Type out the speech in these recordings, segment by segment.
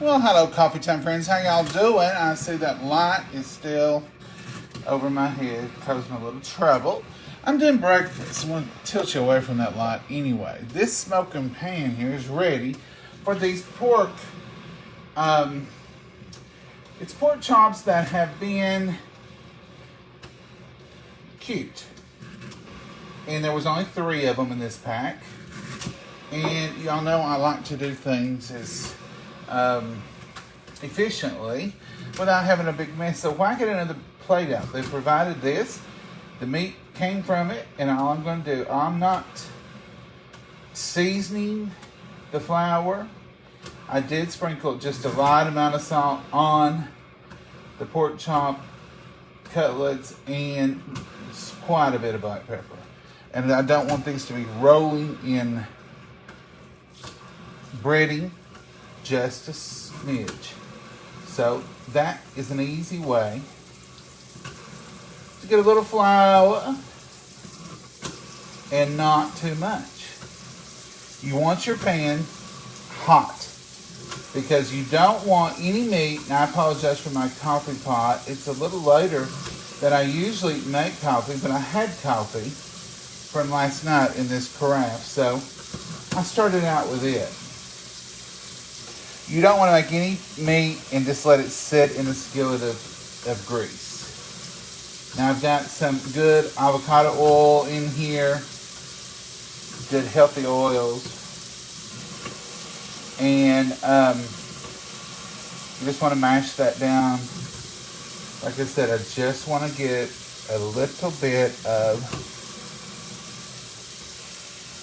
Well, hello, coffee time friends. How y'all doing? I see that light is still over my head, causing a little trouble. I'm doing breakfast. I want to tilt you away from that light anyway. This smoking pan here is ready for these pork. It's pork chops that have been cubed, and there was only 3 of them in this pack. And y'all know I like to do things as efficiently without having a big mess. So why get another plate out? They provided this. The meat came from it, and all I'm going to do, I'm not seasoning the flour. I did sprinkle just a light amount of salt on the pork chop cutlets and quite a bit of black pepper. And I don't want these to be rolling in breading, just a smidge. So that is an easy way to get a little flour and not too much. You want your pan hot because you don't want any meat. And I apologize for my coffee pot. It's a little later than I usually make coffee, but I had coffee from last night in this carafe, so I started out with it. You don't want to make any meat and just let it sit in a skillet of grease. Now I've got some good avocado oil in here, good healthy oils, and you just want to mash that down. Like I said, I just want to get a little bit of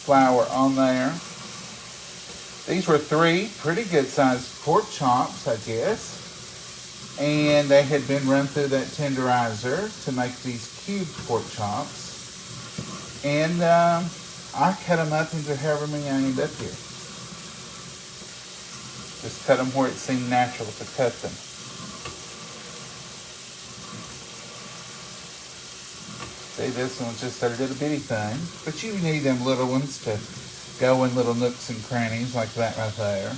flour on there. These were 3 pretty good sized pork chops, I guess. And they had been run through that tenderizer to make these cubed pork chops. And I cut them up into however many I ended up here. Just cut them where it seemed natural to cut them. See, this one's just a little bitty thing. But you need them little ones to go in little nooks and crannies like that right there.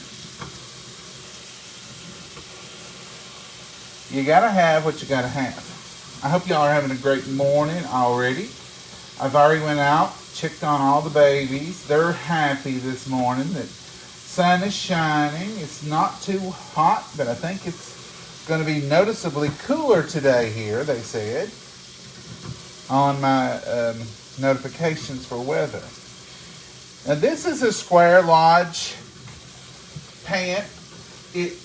You gotta have what you gotta have. I hope y'all are having a great morning already. I've already went out, checked on all the babies. They're happy this morning. The sun is shining. It's not too hot, but I think it's gonna be noticeably cooler today here, they said, on my notifications for weather. Now this is a Square Lodge pan. It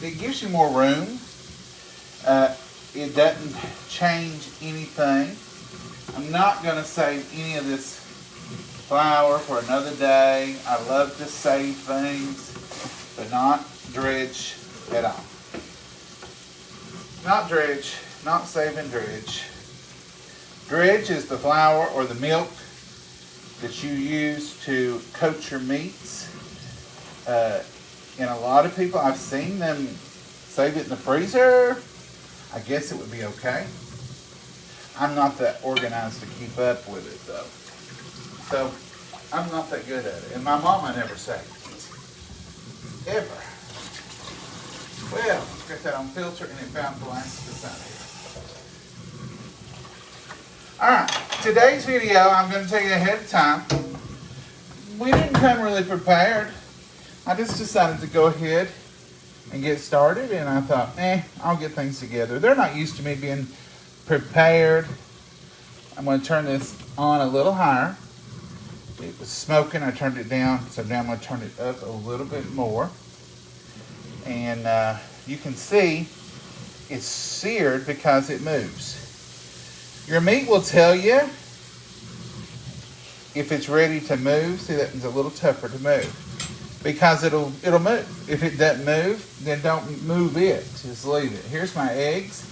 gives you more room. It doesn't change anything. I'm not going to save any of this flour for another day. I love to save things, but not dredge at all. Not dredge, not saving dredge. Dredge is the flour or the milk that you use to coat your meats. And a lot of people, I've seen them save it in the freezer. I guess it would be okay. I'm not that organized to keep up with it though. So I'm not that good at it. And my mama never saved it. Ever. Well, let's get that on filter and it found the last beside here. Alright, today's video I'm going to tell you ahead of time. We didn't come really prepared. I just decided to go ahead and get started, and I thought, I'll get things together. They're not used to me being prepared. I'm going to turn this on a little higher. It was smoking, I turned it down, so now I'm going to turn it up a little bit more. And you can see it's seared because it moves. Your meat will tell you if it's ready to move. See, that one's a little tougher to move because it'll move. If it doesn't move, then don't move it. Just leave it. Here's my eggs.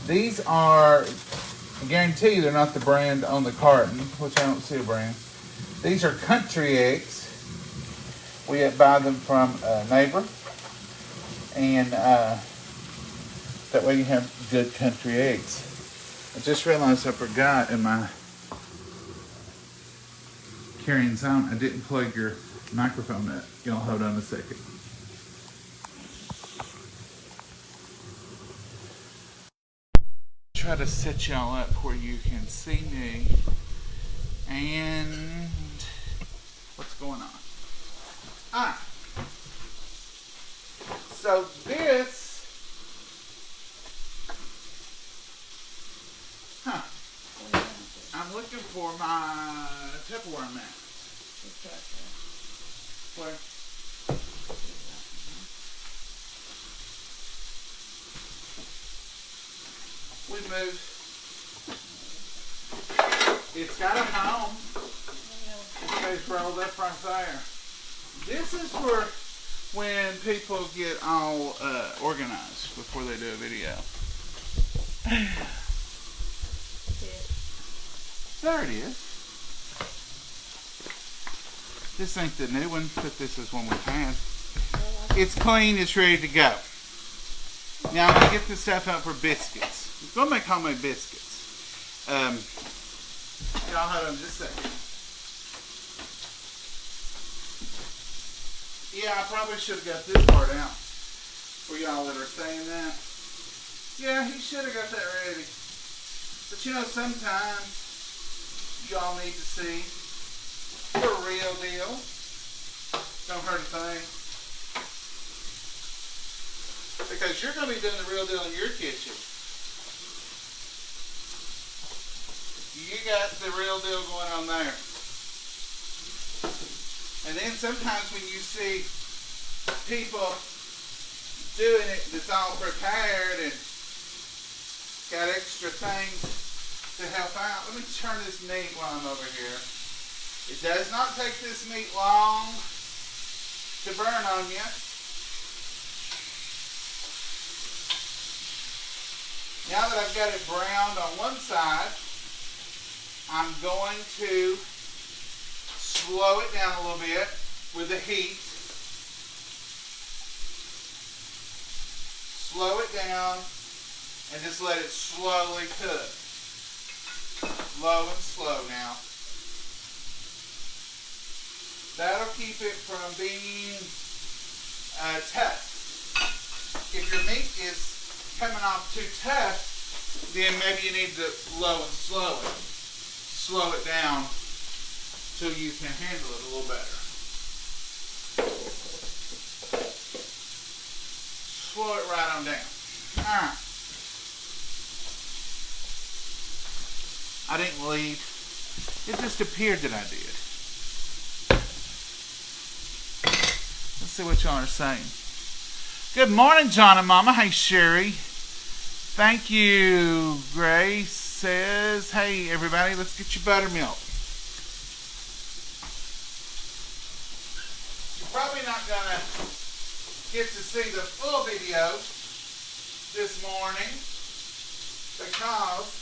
These are, I guarantee you, they're not the brand on the carton, which I don't see a brand. These are country eggs. We buy them from a neighbor, and that way you have good country eggs. I just realized I forgot in my carrying on, I didn't plug your microphone up. Y'all hold on a second. try to set y'all up where you can see me and what's going on. Ah, so this, I'm looking for my Tupperware mat. Where? We moved. It's got a home. It stays rolled up right there. This is for when people get all organized before they do a video. There it is. This ain't the new one, but this is one we've had. It's clean, it's ready to go. Now I'm going to get this stuff out for biscuits. I'm going to make homemade biscuits. Y'all hold on just a second. Yeah, I probably should have got this part out for y'all that are saying that. Yeah, he should have got that ready. But you know, sometimes y'all need to see the real deal. Don't hurt a thing. Because you're going to be doing the real deal in your kitchen. You got the real deal going on there. And then sometimes when you see people doing it that's all prepared and got extra things to help out. Let me turn this meat while I'm over here. It does not take this meat long to burn on you. Now that I've got it browned on one side, I'm going to slow it down a little bit with the heat. Slow it down and just let it slowly cook. Low and slow now. That'll keep it from being tough. If your meat is coming off too tough, then maybe you need to low and slow it. Slow it down so you can handle it a little better. Slow it right on down. Alright. I didn't leave. It just appeared that I did. Let's see what y'all are saying. Good morning, John and Mama. Hey, Sherry. Thank you. Grace says, hey, everybody, let's get your buttermilk. You're probably not going to get to see the full video this morning because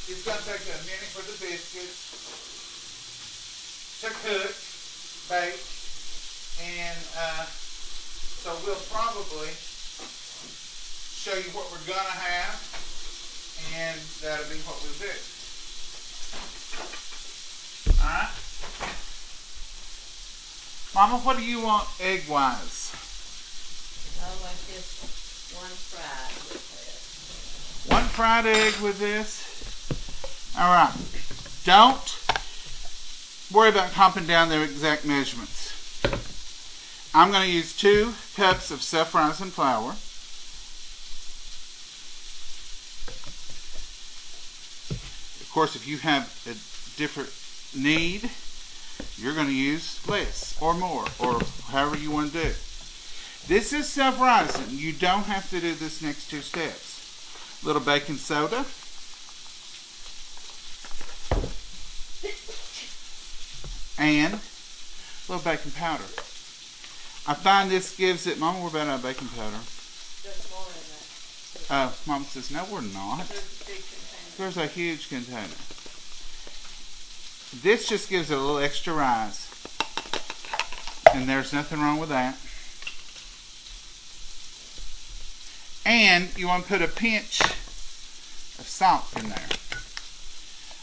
it's going to take a minute for the biscuits to cook, bake, and so we'll probably show you what we're going to have, and that'll be what we'll do. Alright? Mama, what do you want egg-wise? I like this one fried with this. One fried egg with this? Alright. Don't worry about comping down their exact measurements. I'm going to use 2 cups of self-rising flour. Of course, if you have a different need, you're going to use less or more, or however you want to do. This is self-rising. You don't have to do this next 2 steps. A little baking soda. And a little baking powder. I find this gives it... Mama, we're about out of baking powder. There's more in that. Mama says, no, we're not. There's a huge container. This just gives it a little extra rise. And there's nothing wrong with that. And you want to put a pinch of salt in there.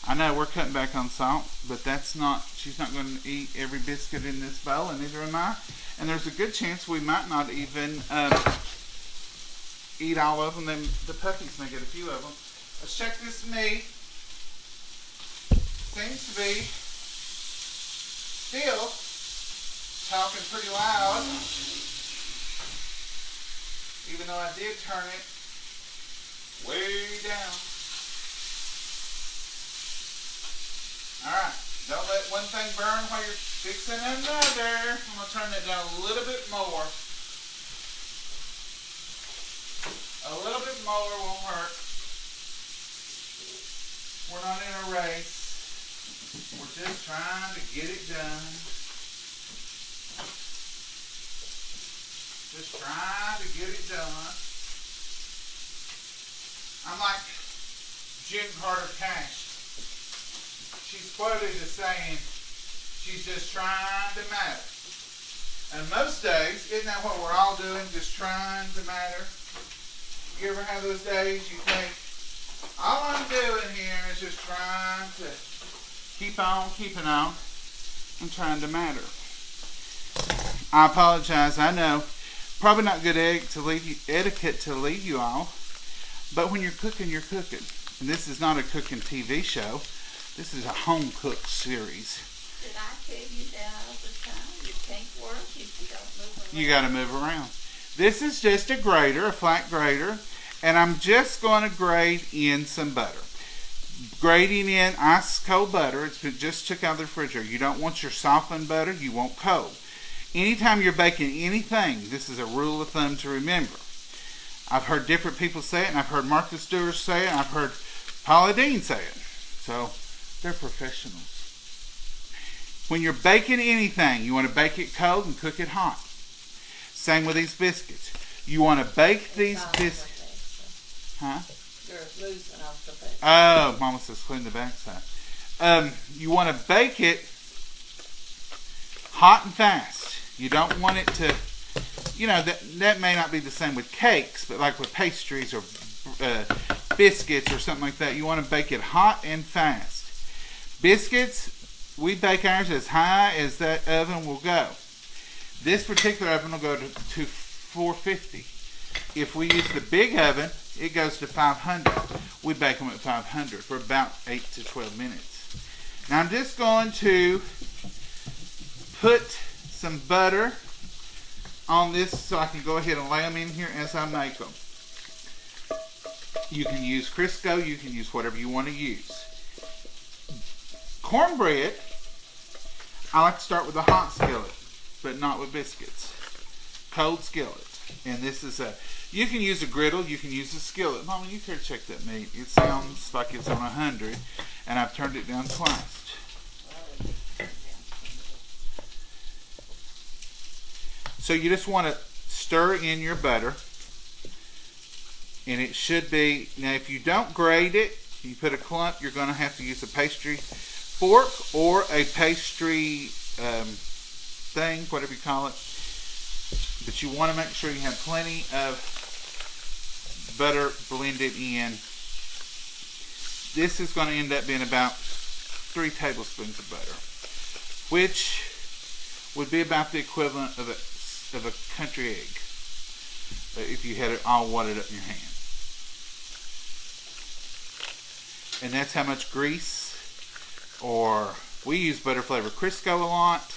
I know we're cutting back on salt, but that's not, she's not going to eat every biscuit in this bowl, and neither am I. And there's a good chance we might not even eat all of them, then the puppies may get a few of them. Let's check this meat. Seems to be still talking pretty loud, even though I did turn it way down. Alright, don't let one thing burn while you're fixing another. I'm going to turn that down a little bit more. A little bit more won't hurt. We're not in a race. We're just trying to get it done. Just trying to get it done. I'm like Jen Carter Cash. She's quoted as saying, she's just trying to matter. And most days, isn't that what we're all doing? Just trying to matter? You ever have those days you think, all I'm doing here is just trying to keep on keeping on and trying to matter. I apologize. I know, probably not good etiquette to leave you all, but when you're cooking, you're cooking. And this is not a cooking TV show. This is a home cook series. Did I tell you that all the time? You can't work if you don't move around. You got to move around. This is just a grater, a flat grater, and I'm just going to grate in some butter. Grating in ice cold butter. It's been just took out of the refrigerator. You don't want your softened butter. You want cold. Anytime you're baking anything, this is a rule of thumb to remember. I've heard different people say it, and I've heard Martha Stewart say it, and I've heard Paula Deen say it. So they're professionals. When you're baking anything, you want to bake it cold and cook it hot. Same with these biscuits. You want to bake these biscuits. Huh? They're losing off the bake. Oh, Mama says clean the backside. You want to bake it hot and fast. You don't want it to, you know, that may not be the same with cakes, but like with pastries or biscuits or something like that, you want to bake it hot and fast. Biscuits, we bake ours as high as that oven will go. This particular oven will go to 450. If we use the big oven, it goes to 500. We bake them at 500 for about 8 to 12 minutes. Now I'm just going to put some butter on this so I can go ahead and lay them in here as I make them. You can use Crisco, you can use whatever you want to use. Cornbread, I like to start with a hot skillet, but not with biscuits. Cold skillet. And this is you can use a griddle, you can use a skillet. Mama, you care to check that meat. It sounds like it's on 100, and I've turned it down twice. So you just want to stir in your butter, and it should be, now if you don't grate it, you put a clump, you're going to have to use a pastry fork or a pastry thing, whatever you call it. But you want to make sure you have plenty of butter blended in. This is going to end up being about 3 tablespoons of butter, which would be about the equivalent of a country egg if you had it all wadded up in your hand. And that's how much grease, or we use butter flavor Crisco a lot,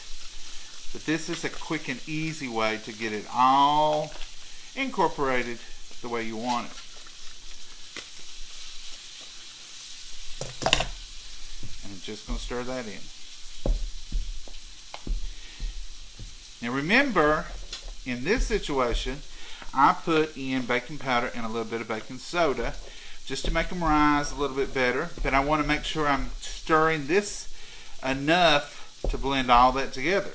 but this is a quick and easy way to get it all incorporated the way you want it. And I'm just going to stir that in. Now remember, in this situation, I put in baking powder and a little bit of baking soda just to make them rise a little bit better. But I want to make sure I'm stirring this enough to blend all that together.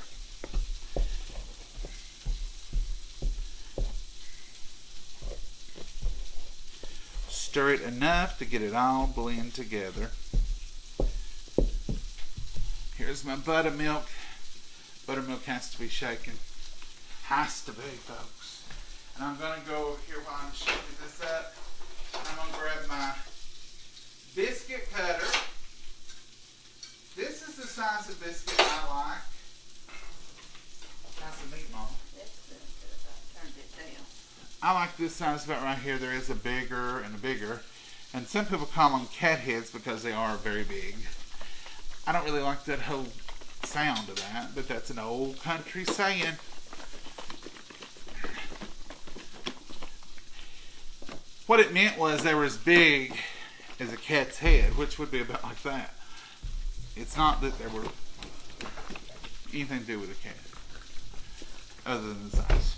Stir it enough to get it all blend together. Here's my buttermilk. Buttermilk has to be shaken. Has to be, folks. And I'm going to go over here while I'm shaking this up. I'm going to grab my biscuit cutter. This is the size of biscuit I like. How's the meat, Mom? That's good. I turned it down. I like this size about right here. There is a bigger and a bigger. And some people call them cat heads because they are very big. I don't really like that whole sound of that, but that's an old country saying. What it meant was they were as big as a cat's head, which would be about like that. It's not that they were anything to do with a cat, other than the size.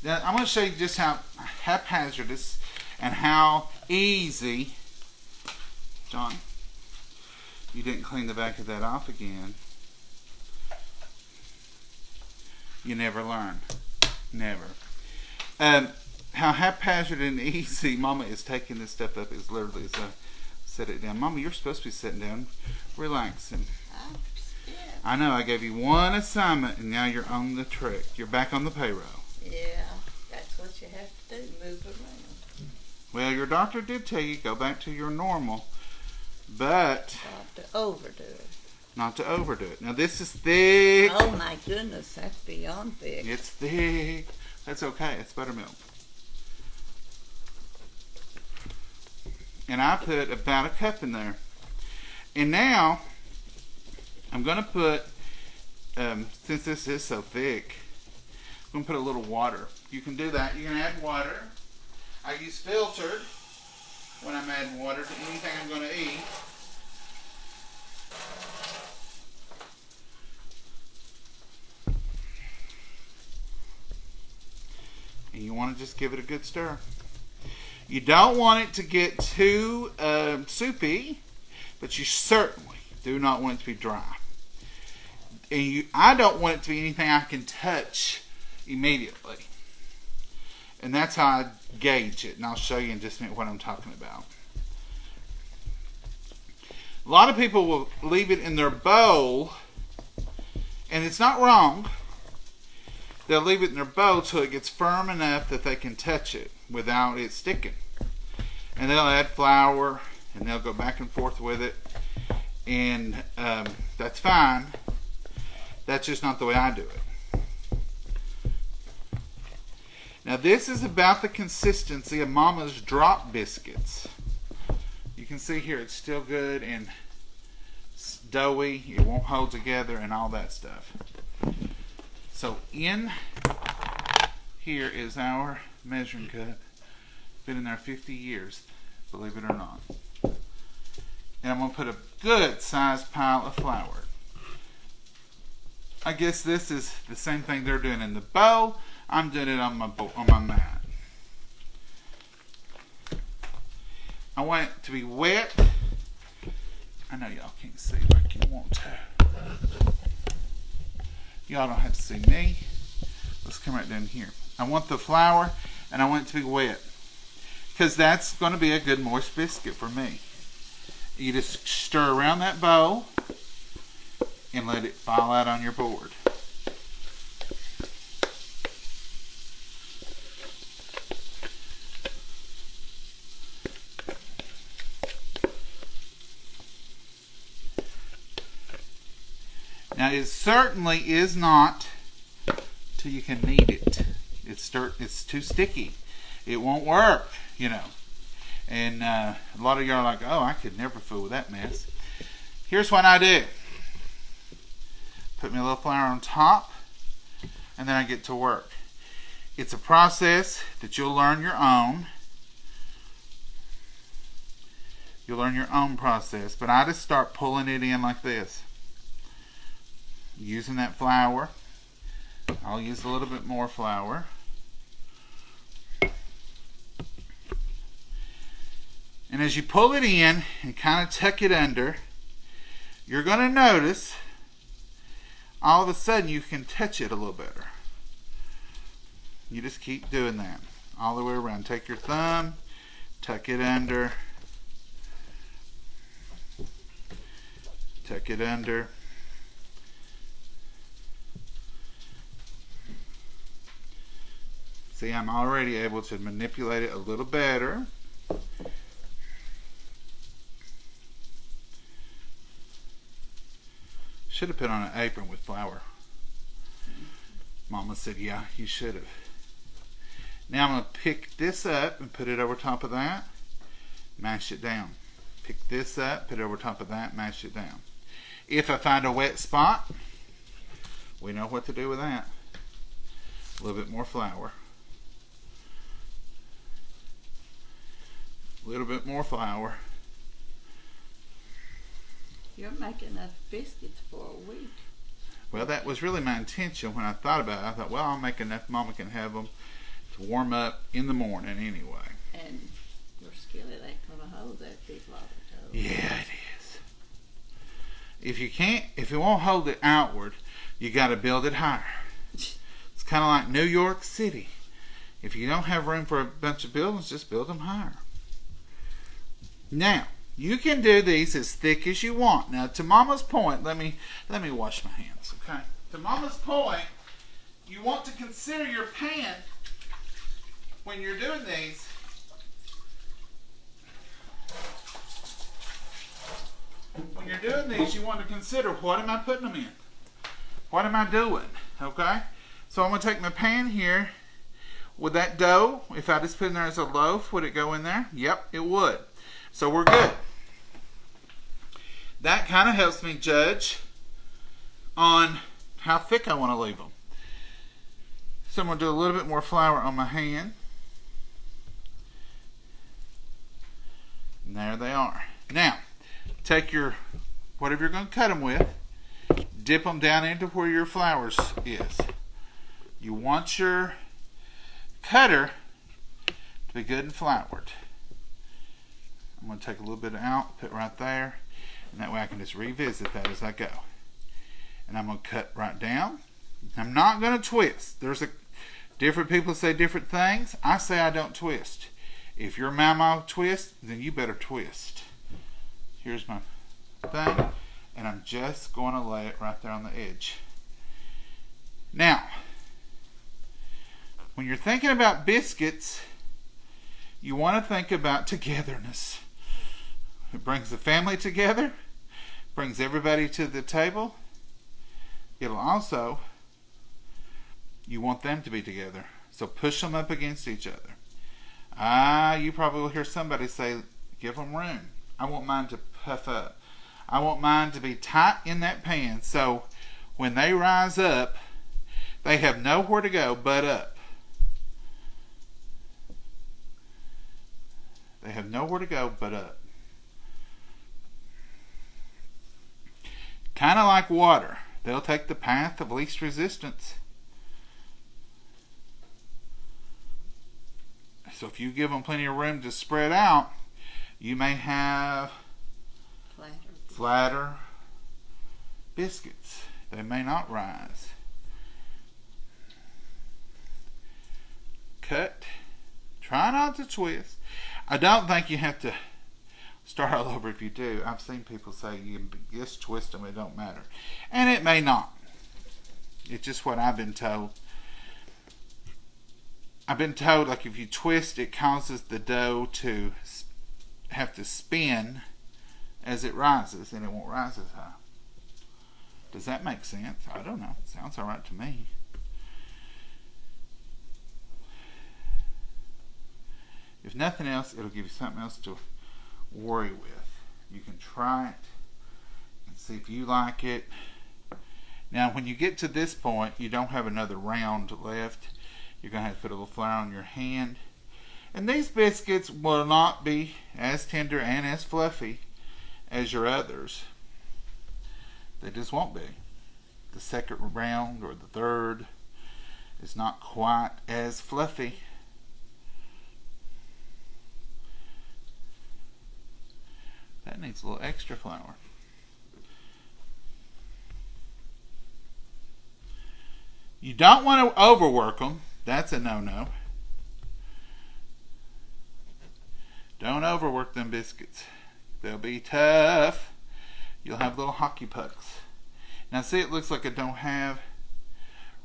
Now, I'm going to show you just how haphazardous and how easy. John, you didn't clean the back of that off again. You never learn. Never. How haphazard and easy Mama is taking this stuff up is literally as I set it down. Mama, you're supposed to be sitting down, relaxing. I know, I gave you one assignment and now you're on the trick. You're back on the payroll. Yeah, that's what you have to do, move around. Well, your doctor did tell you go back to your normal, but Not to overdo it. not to overdo it. Now this is thick. Oh my goodness, that's beyond thick. It's thick. That's okay. It's buttermilk. And I put about a cup in there. And now I'm going to put, since this is so thick, I'm going to put a little water. You can do that. You can add water. I use filtered when I'm adding water to anything I'm going to eat. And you want to just give it a good stir. You don't want it to get too soupy, but you certainly do not want it to be dry. And I don't want it to be anything I can touch immediately. And that's how I gauge it. And I'll show you in just a minute what I'm talking about. A lot of people will leave it in their bowl, and it's not wrong. They'll leave it in their bowl till it gets firm enough that they can touch it without it sticking. And they'll add flour, and they'll go back and forth with it. And that's fine. That's just not the way I do it. Now this is about the consistency of Mama's drop biscuits. You can see here it's still good and doughy. It won't hold together and all that stuff. So in here is our measuring cup. Been in there 50 years, believe it or not. And I'm going to put a good sized pile of flour. I guess this is the same thing they're doing in the bowl. I'm doing it on my mat. I want it to be wet. I know y'all can't see like you want to. Y'all don't have to see me. Let's come right down here. I want the flour and I want it to be wet, because that's going to be a good moist biscuit for me. You just stir around that bowl and let it fall out on your board. Now it certainly is not till you can knead it. It's too sticky. It won't work, you know. And a lot of y'all are like, oh, I could never fool with that mess. Here's what I do. Put me a little flour on top, and then I get to work. It's a process that you'll learn your own. You'll learn your own process, but I just start pulling it in like this. Using that flour. I'll use a little bit more flour. And as you pull it in and kind of tuck it under, you're going to notice all of a sudden you can touch it a little better. You just keep doing that all the way around. Take your thumb, tuck it under, tuck it under. See, I'm already able to manipulate it a little better. Should have put on an apron with flour. Mama said, yeah, you should have. Now I'm going to pick this up and put it over top of that. Mash it down. Pick this up, put it over top of that, mash it down. If I find a wet spot, we know what to do with that. A little bit more flour. A little bit more flour. You're making enough biscuits for a week. Well, that was really my intention when I thought about it. I thought, well, I'll make enough Mama can have them to warm up in the morning anyway. And your skillet ain't gonna hold that big lot of dough. Yeah, it is. If you won't hold it outward, you got to build it higher. It's kind of like New York City. If you don't have room for a bunch of buildings, just build them higher. Now, you can do these as thick as you want. Now, to Mama's point, let me wash my hands, okay? To Mama's point, you want to consider your pan when you're doing these. When you're doing these, you want to consider, what am I putting them in? What am I doing? Okay? So I'm going to take my pan here. With that dough, if I just put it in there as a loaf, would it go in there? Yep, it would. So we're good. That kind of helps me judge on how thick I want to leave them. So I'm going to do a little bit more flour on my hand. And there they are. Now, take your, whatever you're going to cut them with, dip them down into where your flour is. You want your cutter to be good and floured. I'm going to take a little bit out, put it right there, and that way I can just revisit that as I go. And I'm going to cut right down. I'm not going to twist. Different people say different things. I say I don't twist. If your mama twists, then you better twist. Here's my thing, and I'm just going to lay it right there on the edge. Now, when you're thinking about biscuits, you want to think about togetherness. It brings the family together, brings everybody to the table. It'll also, you want them to be together. So push them up against each other. You probably will hear somebody say, give them room. I want mine to puff up. I want mine to be tight in that pan, so when they rise up, they have nowhere to go but up. They have nowhere to go but up. Kind of like water. They'll take the path of least resistance. So if you give them plenty of room to spread out, you may have flatter biscuits. They may not rise. Cut. Try not to twist. I don't think you have to start all over if you do. I've seen people say you just twist them, it don't matter. And it may not. It's just what I've been told. I've been told, like, if you twist, it causes the dough to have to spin as it rises, and it won't rise as high. Does that make sense? I don't know. It sounds all right to me. If nothing else, it'll give you something else to worry with. You can try it and see if you like it. Now, when you get to this point, you don't have another round left. You're going to have to put a little flour on your hand. And these biscuits will not be as tender and as fluffy as your others. They just won't be. The second round or the third is not quite as fluffy. That needs a little extra flour. You don't want to overwork them. That's a no-no. Don't overwork them biscuits. They'll be tough. You'll have little hockey pucks. Now see, it looks like I don't have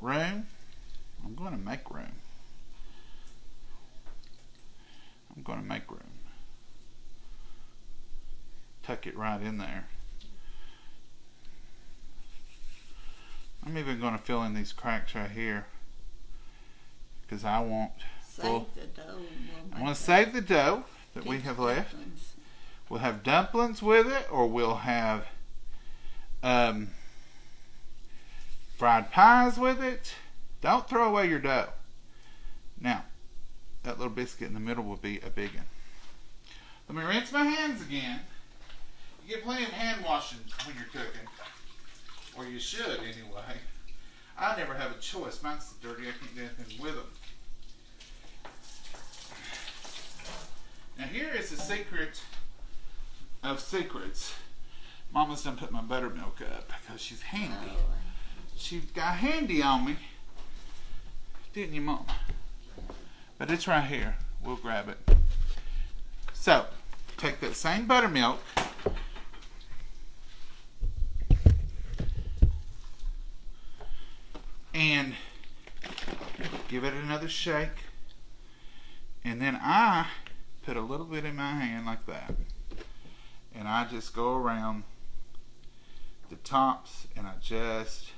room. I'm going to make room. I'm going to make room. Tuck it right in there. I'm even going to fill in these cracks right here because I want full. Save the dough. I'm going to save the dough that we have left. We'll have dumplings with it, or we'll have fried pies with it. Don't throw away your dough. Now, that little biscuit in the middle will be a big one. Let me rinse my hands again. You get plenty of hand washing when you're cooking. Or you should, anyway. I never have a choice. Mine's so dirty I can't do anything with them. Now here is the secret of secrets. Mama's done put my buttermilk up because she's handy. She got handy on me. Didn't you, Mom? But it's right here. We'll grab it. So, take that same buttermilk. And give it another shake. And then I put a little bit in my hand like that. And I just go around the tops and I just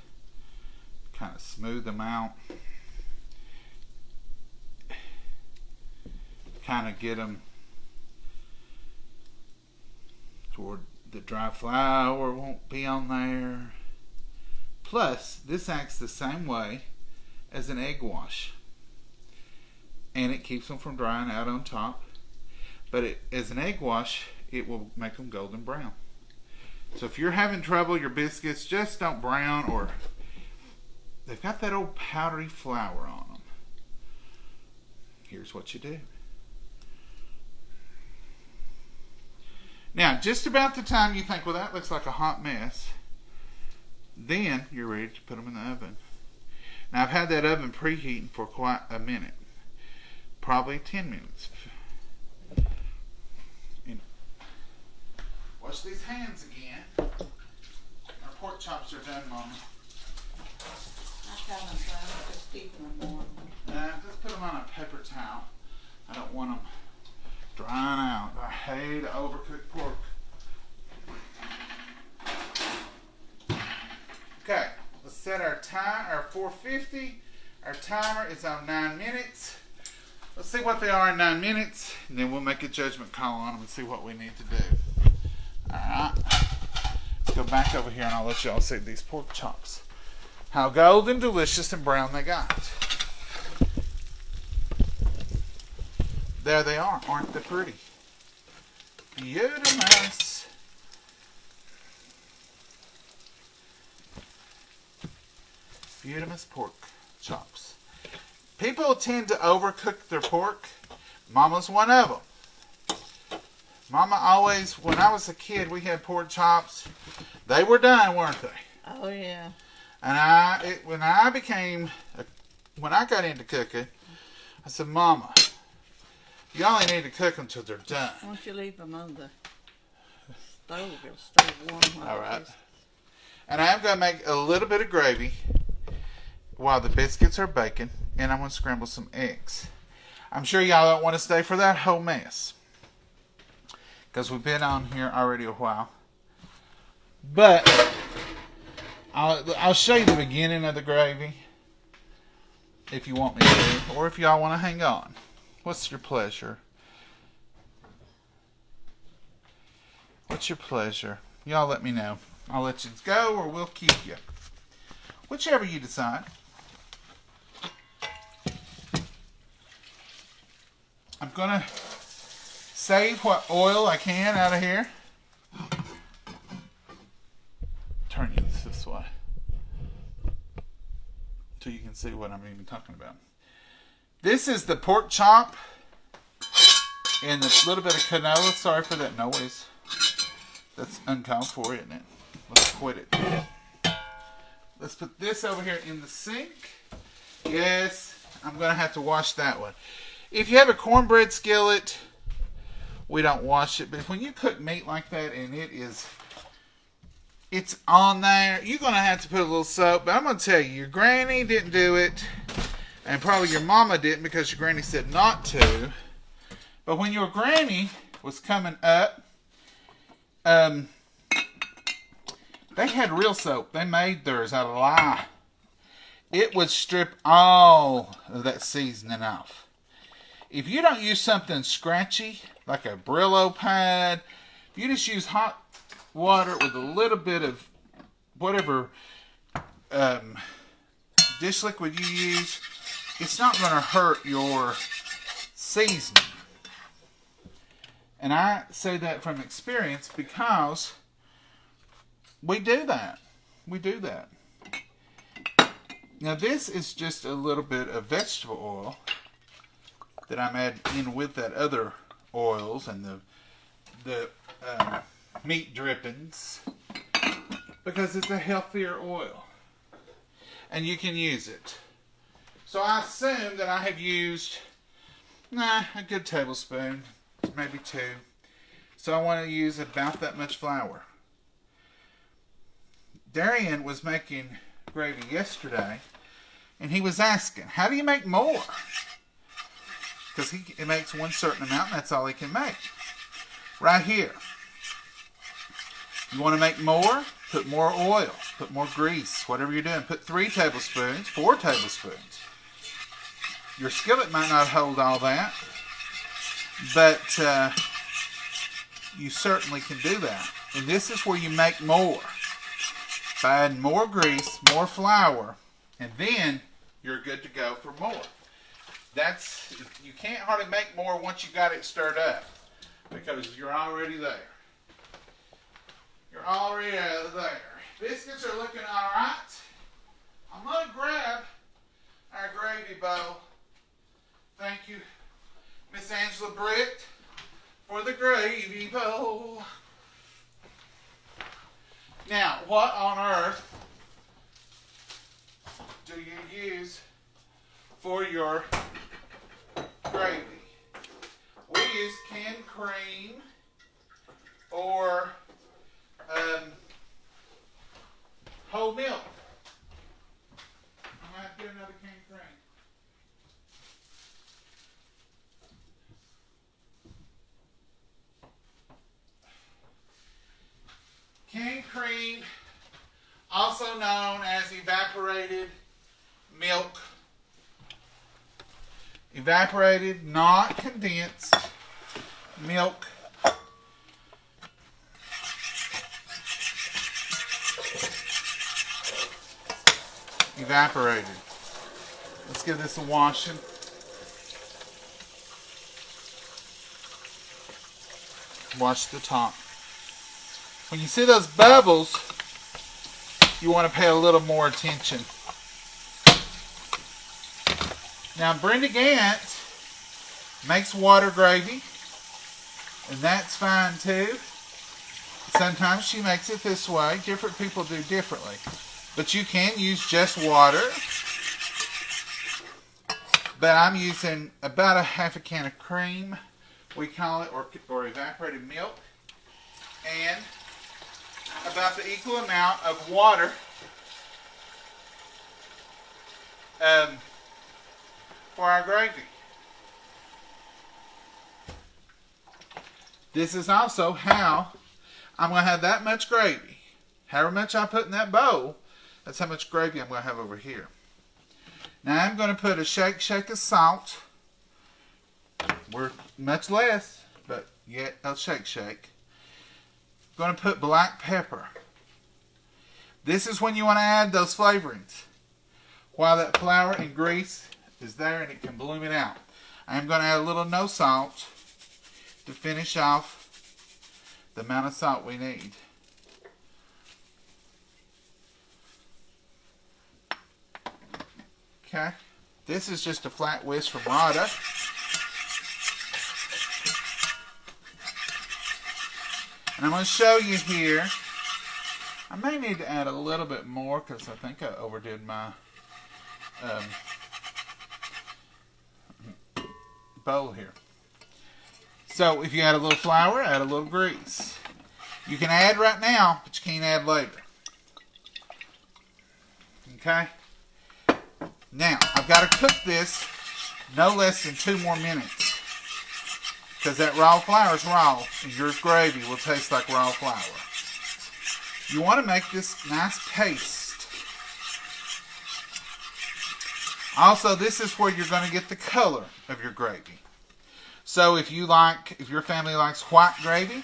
kind of smooth them out. Kind of get them toward the dry flour won't be on there. Plus, this acts the same way as an egg wash. And it keeps them from drying out on top. But as an egg wash, it will make them golden brown. So if you're having trouble, your biscuits just don't brown, or they've got that old powdery flour on them. Here's what you do. Now, just about the time you think, well, that looks like a hot mess, then you're ready to put them in the oven. Now, I've had that oven preheating for quite a minute. Probably 10 minutes. And wash these hands again. Our pork chops are done, Mama. I got them done, just keeping them warm. Just put them on a paper towel. I don't want them drying out. I hate overcooked pork. Okay, let's set our time, our 450. Our timer is on 9 minutes. Let's see what they are in 9 minutes, and then we'll make a judgment call on them and see what we need to do. Alright, let's go back over here and I'll let y'all see these pork chops. How golden, delicious, and brown they got. There they are. Aren't they pretty? Beautimous. Beautimous pork chops. People tend to overcook their pork. Mama's one of them. Mama always, when I was a kid, we had pork chops. They were done, weren't they? Oh, yeah. And when I got into cooking, I said, Mama, you only need to cook them till they're done. Why don't you leave them on the stove? It'll stay warm. All right. And I'm going to make a little bit of gravy while the biscuits are baking, and I'm going to scramble some eggs. I'm sure y'all don't want to stay for that whole mess, because we've been on here already a while. But I'll show you the beginning of the gravy if you want me to, or if y'all want to hang on. What's your pleasure? What's your pleasure? Y'all let me know. I'll let you go, or we'll keep you. Whichever you decide. I'm going to save what oil I can out of here. Turn you this way so you can see what I'm even talking about. This is the pork chop and a little bit of canola. Sorry for that noise. That's uncalled for, isn't it? Let's quit it. Let's put this over here in the sink. Yes, I'm going to have to wash that one. If you have a cornbread skillet, we don't wash it. But when you cook meat like that and it's on there, you're going to have to put a little soap. But I'm going to tell you, your granny didn't do it. And probably your mama didn't, because your granny said not to. But when your granny was coming up, they had real soap. They made theirs out of lye. It would strip all of that seasoning off. If you don't use something scratchy, like a Brillo pad, if you just use hot water with a little bit of whatever dish liquid you use, it's not going to hurt your seasoning. And I say that from experience because we do that. We do that. Now this is just a little bit of vegetable oil that I'm adding in with that other oils and the meat drippings, because it's a healthier oil and you can use it. So I assume that I have used a good tablespoon, maybe 2. So I want to use about that much flour. Darian was making gravy yesterday and he was asking, how do you make more? Because he makes one certain amount and that's all he can make. Right here. You want to make more? Put more oil, put more grease, whatever you're doing. Put 3 tablespoons, 4 tablespoons. Your skillet might not hold all that, but you certainly can do that. And this is where you make more. By adding more grease, more flour, and then you're good to go for more. You can't hardly make more once you got it stirred up, because you're already there. You're already there. Biscuits are looking all right. I'm going to grab our gravy bowl. Thank you, Miss Angela Britt, for the gravy bowl. Now, what on earth do you use for your gravy? We use canned cream or whole milk. I'm going to have to get another canned cream. Canned cream, also known as evaporated milk. Evaporated, not condensed milk. Evaporated. Let's give this a washing. Wash the top. When you see those bubbles, you want to pay a little more attention. Now, Brenda Gant makes water gravy, and that's fine too. Sometimes she makes it this way. Different people do differently. But you can use just water. But I'm using about a half a can of cream, we call it, or evaporated milk, and about the equal amount of water for our gravy. This is also how I'm going to have that much gravy. However much I put in that bowl, that's how much gravy I'm going to have over here. Now I'm going to put a shake of salt. We're much less, but yet a shake. I'm going to put black pepper. This is when you want to add those flavorings, while that flour and grease is there and it can bloom it out. I'm going to add a little no salt to finish off the amount of salt we need. Okay, this is just a flat whisk from Rada. And I'm going to show you here. I may need to add a little bit more because I think I overdid my bowl here. So if you add a little flour, add a little grease. You can add right now, but you can't add later. Okay? Now, I've got to cook this no less than 2 more minutes. Because that raw flour is raw, and your gravy will taste like raw flour. You want to make this nice paste. Also, this is where you're going to get the color of your gravy. So if your family likes white gravy,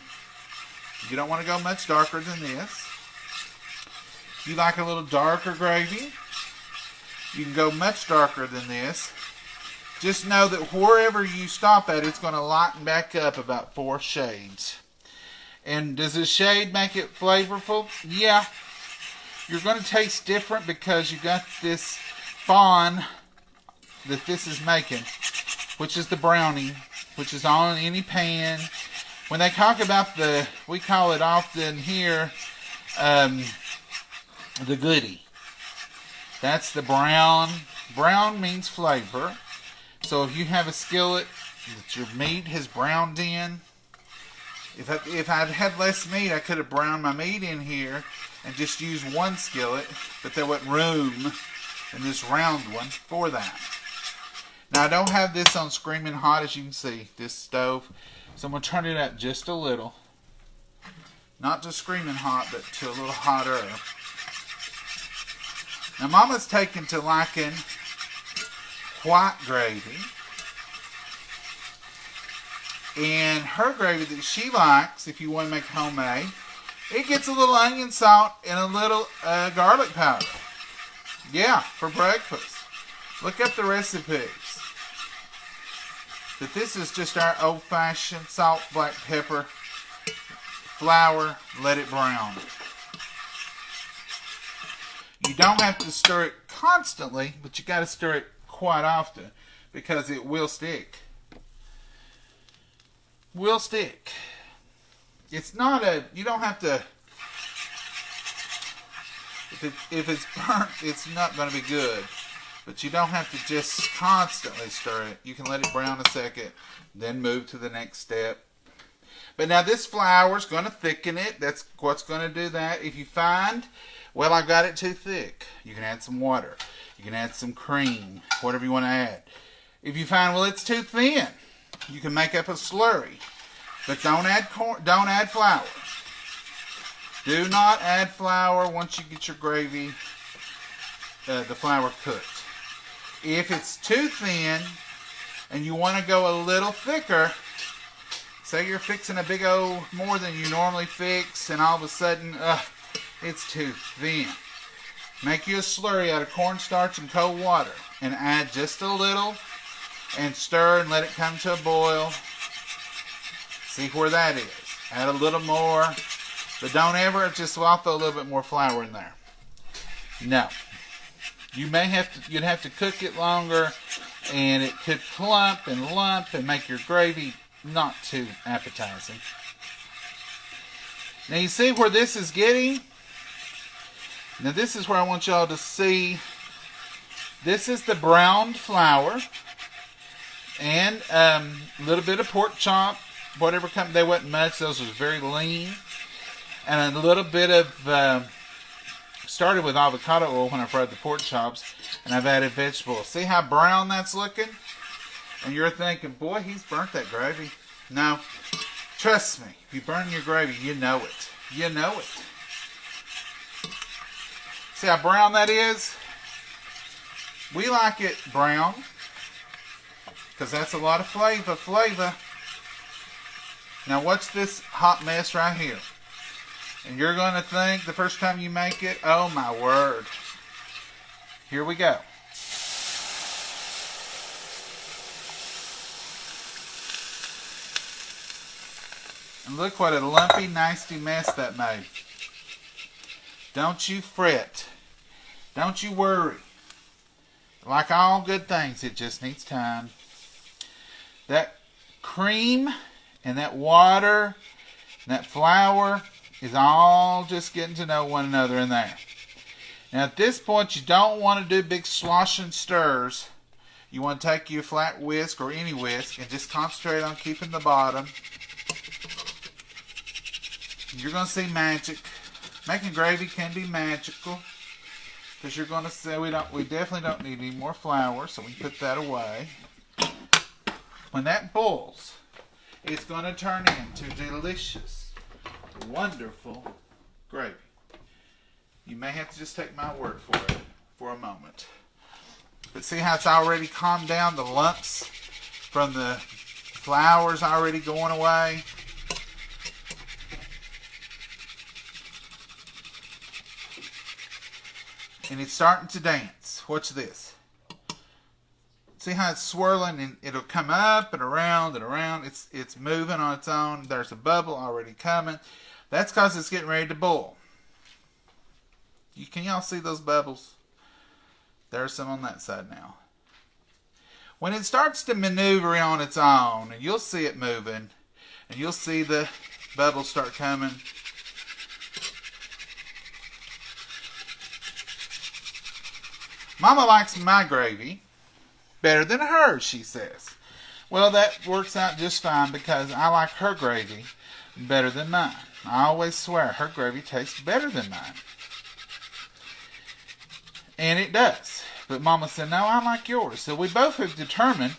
you don't want to go much darker than this. If you like a little darker gravy, you can go much darker than this. Just know that wherever you stop at, it's going to lighten back up about 4 shades. And does this shade make it flavorful? Yeah. You're going to taste different because you got this fond that this is making, which is the brownie, which is on any pan. When they talk about we call it often here, the goodie. That's the brown. Brown means flavor. So if you have a skillet that your meat has browned in, if I'd had less meat, I could have browned my meat in here and just used one skillet, but there wasn't room in this round one for that. Now I don't have this on screaming hot, as you can see, this stove. So I'm going to turn it up just a little. Not just screaming hot, but to a little hotter. Now Mama's taken to liking white gravy. And her gravy that she likes, if you want to make homemade, it gets a little onion salt and a little garlic powder. Yeah, for breakfast. Look up the recipes. But this is just our old-fashioned salt, black pepper, flour, let it brown. You don't have to stir it constantly, but you got to stir it quite often because it will stick. Will stick. It's not you don't have to, if it's burnt, it's not going to be good. But you don't have to just constantly stir it. You can let it brown a second, then move to the next step. But now this flour is going to thicken it. That's what's going to do that. If you find, well, I got it too thick, you can add some water. You can add some cream, whatever you want to add. If you find, well, it's too thin, you can make up a slurry. But don't add flour. Do not add flour once you get your gravy, the flour cooked. If it's too thin and you want to go a little thicker, say you're fixing a big old more than you normally fix and all of a sudden it's too thin. Make you a slurry out of cornstarch and cold water and add just a little and stir and let it come to a boil. See where that is. Add a little more, but don't ever just throw a little bit more flour in there. No. You'd have to cook it longer, and it could clump and lump and make your gravy not too appetizing. Now you see where this is getting? Now this is where I want y'all to see. This is the browned flour and a little bit of pork chop, whatever kind. They wasn't much. Those was very lean, and a little bit of. Started with avocado oil when I fried the pork chops, and I've added vegetables. See how brown that's looking? And you're thinking, boy, he's burnt that gravy. No, trust me, if you burn your gravy, you know it. You know it. See how brown that is? We like it brown because that's a lot of flavor. Now watch this hot mess right here. And you're going to think the first time you make it, oh my word. Here we go. And look what a lumpy, nasty mess that made. Don't you fret. Don't you worry. Like all good things, it just needs time. That cream and that water and that flour is all just getting to know one another in there. Now at this point, you don't want to do big sloshing stirs. You want to take your flat whisk or any whisk and just concentrate on keeping the bottom. You're going to see magic. Making gravy can be magical because you're going to see we definitely don't need any more flour, so we put that away. When that boils, it's going to turn into delicious, wonderful gravy. You may have to just take my word for it for a moment. But see how it's already calmed down the lumps from the flour's already going away. And it's starting to dance. Watch this. See how it's swirling, and it'll come up and around and around. It's moving on its own. There's a bubble already coming. That's because it's getting ready to boil. Can y'all see those bubbles? There's some on that side now. When it starts to maneuver on its own, and you'll see it moving, and you'll see the bubbles start coming. Mama likes my gravy better than hers, she says. Well, that works out just fine because I like her gravy better than mine. I always swear her gravy tastes better than mine. And it does. But Mama said, no, I like yours. So we both have determined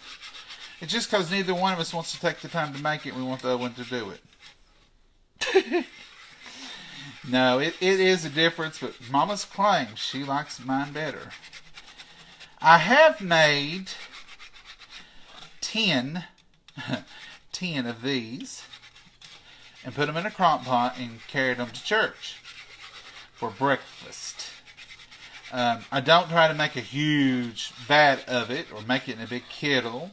it's just because neither one of us wants to take the time to make it, we want the other one to do it. No, it is a difference, but Mama's claims she likes mine better. I have made 10 of these and put them in a crock pot and carried them to church for breakfast. I don't try to make a huge vat of it or make it in a big kettle.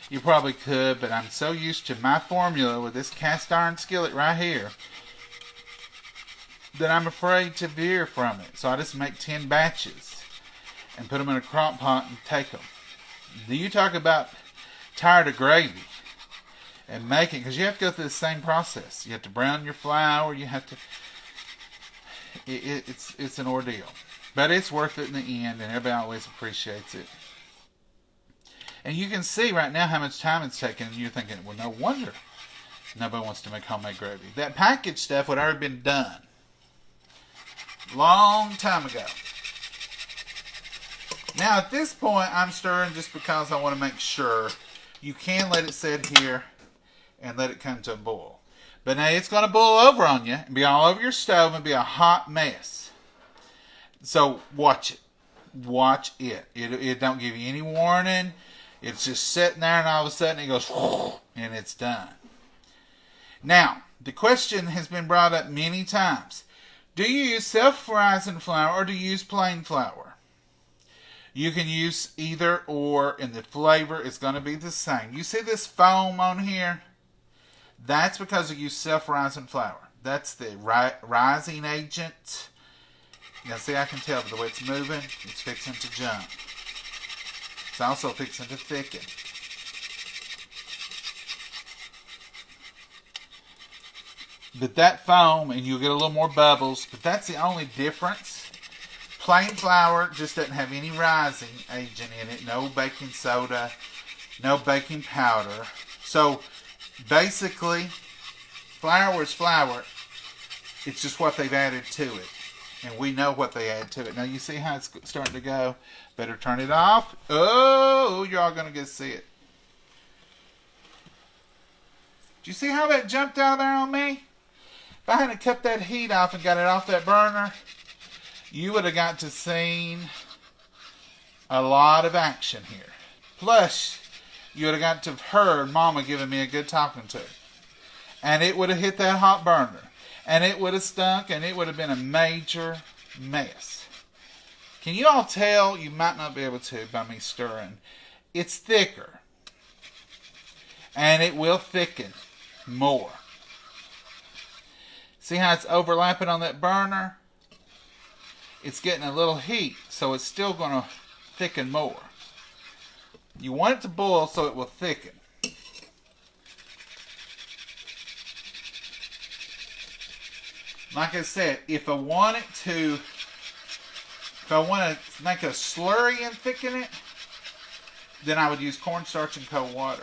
You probably could, but I'm so used to my formula with this cast iron skillet right here that I'm afraid to veer from it. So I just make 10 batches and put them in a crock pot and take them. Do you talk about tired of gravy and making, because you have to go through the same process. You have to brown your flour. You have to. It's an ordeal, but it's worth it in the end, and everybody always appreciates it. And you can see right now how much time it's taking, and you're thinking, well, no wonder nobody wants to make homemade gravy. That packaged stuff would already been done long time ago. Now at this point, I'm stirring just because I want to make sure. You can let it sit here and let it come to a boil. But now it's going to boil over on you and be all over your stove and be a hot mess. So watch it. Watch it. It don't give you any warning. It's just sitting there and all of a sudden it goes and it's done. Now, the question has been brought up many times. Do you use self-rising flour or do you use plain flour? You can use either or, and the flavor is going to be the same. You see this foam on here? That's because you use self-rising flour. That's the rising agent. Now see, I can tell by the way it's moving, it's fixing to jump. It's also fixing to thicken. But that foam, and you'll get a little more bubbles, but that's the only difference. Plain flour just doesn't have any rising agent in it. No baking soda, no baking powder. So basically, flour is flour. It's just what they've added to it. And we know what they add to it. Now you see how it's starting to go? Better turn it off. Oh, you're all going to get to see it. Do you see how that jumped out there on me? If I hadn't kept that heat off and got it off that burner, you would have got to see a lot of action here. Plus, you would have got to have heard Mama giving me a good talking to. And it would have hit that hot burner. And it would have stunk, and it would have been a major mess. Can you all tell? You might not be able to by me stirring. It's thicker. And it will thicken more. See how it's overlapping on that burner? It's getting a little heat, so it's still going to thicken more. You want it to boil so it will thicken. Like I said, if I want to make a slurry and thicken it, then I would use cornstarch and cold water.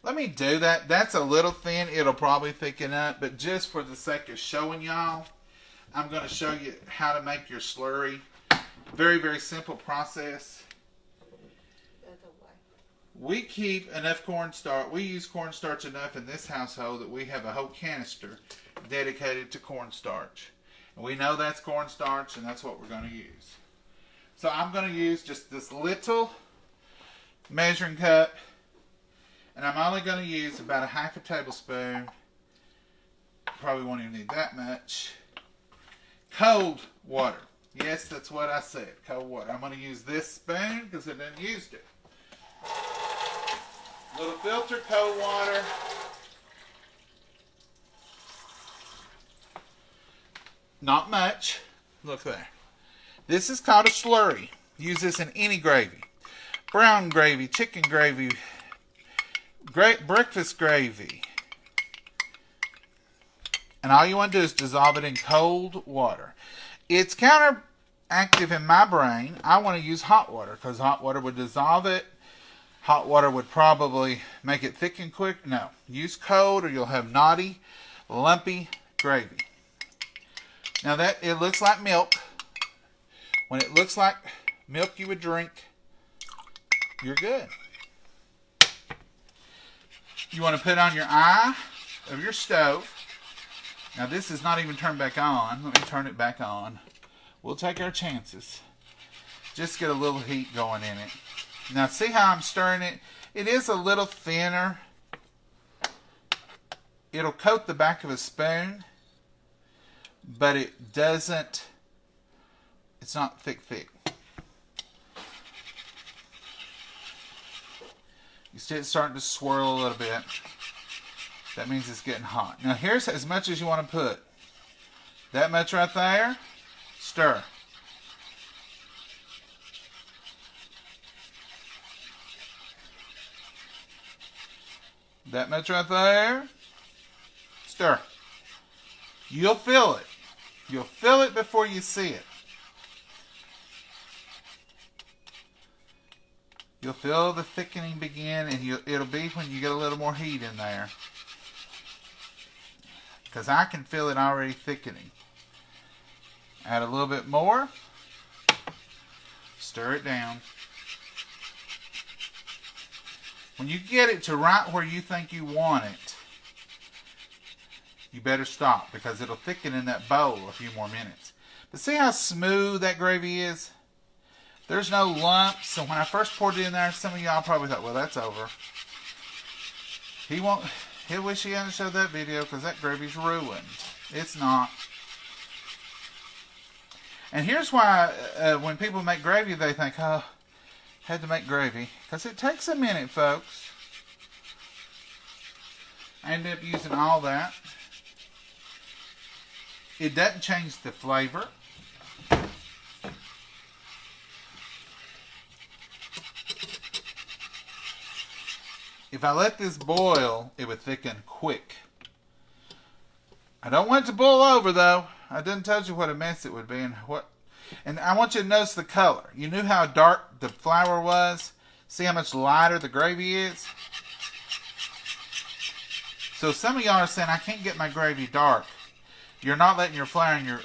Let me do that. That's a little thin. It'll probably thicken up, but just for the sake of showing y'all, I'm going to show you how to make your slurry. Very, very simple process. We keep enough cornstarch. We use cornstarch enough in this household that we have a whole canister dedicated to cornstarch. And we know that's cornstarch, and that's what we're going to use. So I'm going to use just this little measuring cup, and I'm only going to use about a half a tablespoon. Probably won't even need that much. Cold water. Yes, that's what I said. Cold water. I'm going to use this spoon because I didn't use it. Little filter cold water. Not much. Look there. This is called a slurry. Use this in any gravy. Brown gravy, chicken gravy, breakfast gravy. And all you want to do is dissolve it in cold water. It's counteractive in my brain. I want to use hot water because hot water would dissolve it. Hot water would probably make it thick and quick. No. Use cold or you'll have naughty, lumpy gravy. Now that it looks like milk. When it looks like milk you would drink, you're good. You want to put on your eye of your stove. Now this is not even turned back on. Let me turn it back on. We'll take our chances. Just get a little heat going in it. Now see how I'm stirring it? It is a little thinner. It'll coat the back of a spoon, but it doesn't, it's not thick. You see it starting to swirl a little bit. That means it's getting hot. Now here's as much as you want to put. That much right there. Stir. That much right there. Stir. You'll feel it. You'll feel it before you see it. You'll feel the thickening begin, and it'll be when you get a little more heat in there. Because I can feel it already thickening. Add a little bit more. Stir it down. When you get it to right where you think you want it, you better stop because it'll thicken in that bowl a few more minutes. But see how smooth that gravy is? There's no lumps. So when I first poured it in there, some of y'all probably thought, well, that's over. He'll wish he hadn't showed that video because that gravy's ruined. It's not. And here's why when people make gravy, they think, oh, had to make gravy. Because it takes a minute, folks. I ended up using all that. It doesn't change the flavor. If I let this boil, it would thicken quick. I don't want it to boil over, though. I didn't tell you what a mess it would be and I want you to notice the color. You knew how dark the flour was? See how much lighter the gravy is? So some of y'all are saying, I can't get my gravy dark. You're not letting your flour and your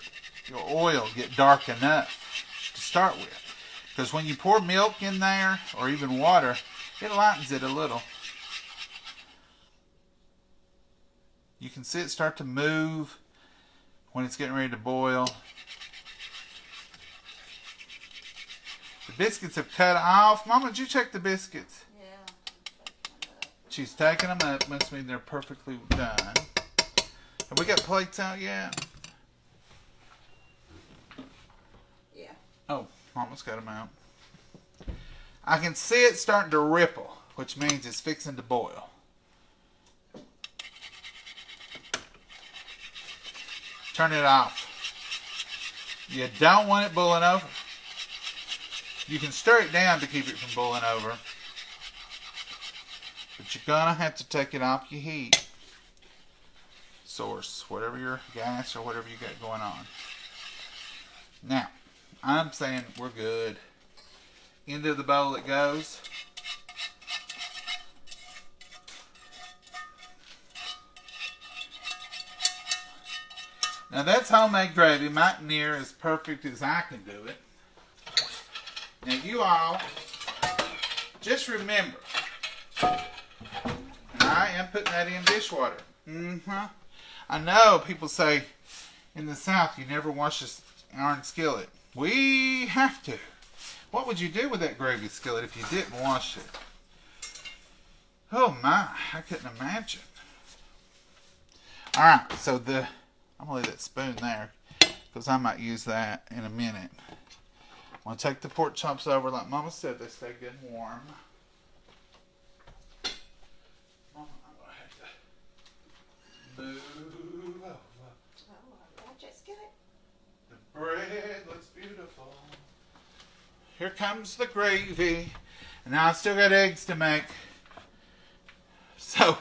oil get dark enough to start with. Because when you pour milk in there, or even water, it lightens it a little. You can see it start to move when it's getting ready to boil. The biscuits have cut off. Mama, did you check the biscuits? Yeah. She's taking them up. Must mean they're perfectly done. Have we got plates out yet? Yeah. Oh, Mama's got them out. I can see it starting to ripple, which means it's fixing to boil. Turn it off. You don't want it boiling over. You can stir it down to keep it from boiling over. But you're going to have to take it off your heat source, whatever your gas or whatever you got going on. Now, I'm saying we're good. Into the bowl it goes. Now that's homemade gravy. Might near as perfect as I can do it. Now you all, just remember, I am putting that in dishwater. I know people say in the South you never wash an iron skillet. We have to. What would you do with that gravy skillet if you didn't wash it? Oh my, I couldn't imagine. Alright, so I'm going to leave that spoon there because I might use that in a minute. I'm going to take the pork chops over. Like Mama said, they stay good and warm. Mama, I'm going to have to move over. I'll just get it. The bread looks beautiful. Here comes the gravy. And now I still got eggs to make. So,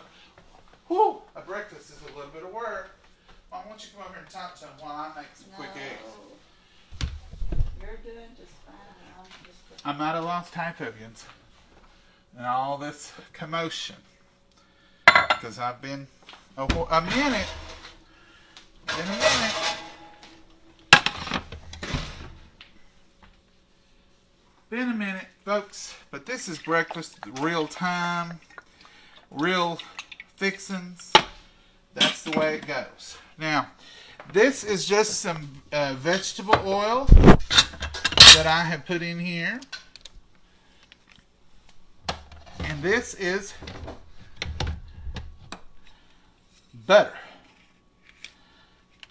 whew, a breakfast is a little bit of work. Mom, why don't you come over here and talk to him while I make some quick eggs? You're doing just fine. I'm at a loss time, Fabians. And all this commotion. Because I've been a minute. Been a minute. Been a minute, folks. But this is breakfast, real time. Real fixins. That's the way it goes. Now, this is just some vegetable oil that I have put in here. And this is butter.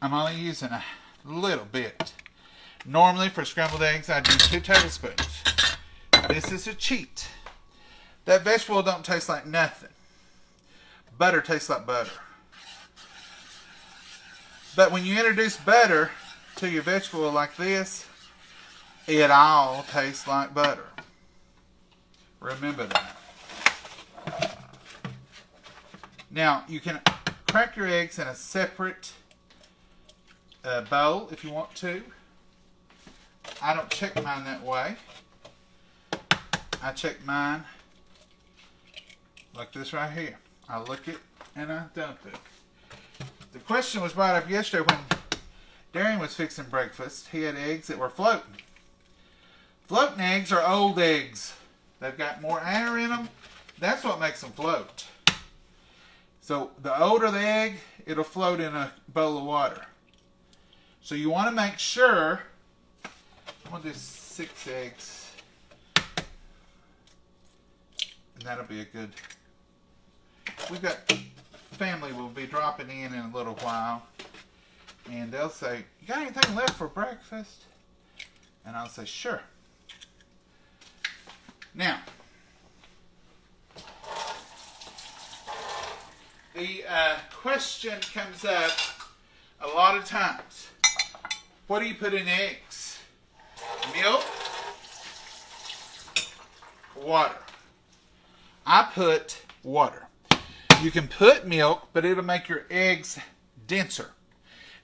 I'm only using a little bit. Normally for scrambled eggs I do 2 tablespoons. This is a cheat. That vegetable don't taste like nothing. Butter tastes like butter. But when you introduce butter to your vegetable like this, it all tastes like butter. Remember that. Now, you can crack your eggs in a separate bowl if you want to. I don't check mine that way. I check mine like this right here. I look it and I dump it. The question was brought up yesterday when Darian was fixing breakfast. He had eggs that were floating. Floating eggs are old eggs. They've got more air in them. That's what makes them float. So the older the egg, it'll float in a bowl of water. So you want to make sure, I'm going to do 6 eggs. And that'll be a good, we've got family will be dropping in a little while. And they'll say, you got anything left for breakfast? And I'll say, sure. Now, the question comes up a lot of times. What do you put in eggs? Milk? Water. I put water. You can put milk, but it'll make your eggs denser.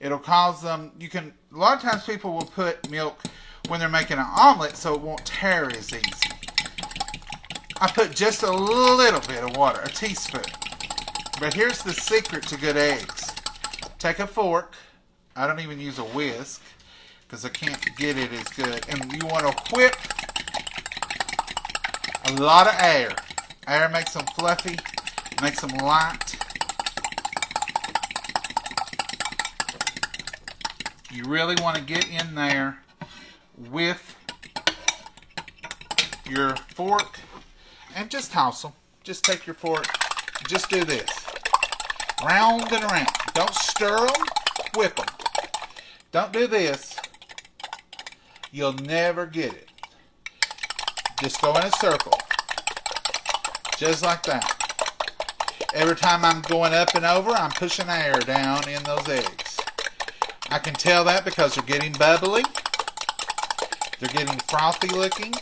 It'll cause them, a lot of times people will put milk when they're making an omelet so it won't tear as easy. I put just a little bit of water, a teaspoon. But here's the secret to good eggs. Take a fork. I don't even use a whisk because I can't get it as good. And you want to whip a lot of air. Air makes them fluffy, makes them light. You really want to get in there with your fork and just toss them. Just take your fork, just do this. Round and around. Don't stir them, whip them. Don't do this. You'll never get it. Just go in a circle. Just like that. Every time I'm going up and over, I'm pushing air down in those eggs. I can tell that because they're getting bubbly. They're getting frothy looking.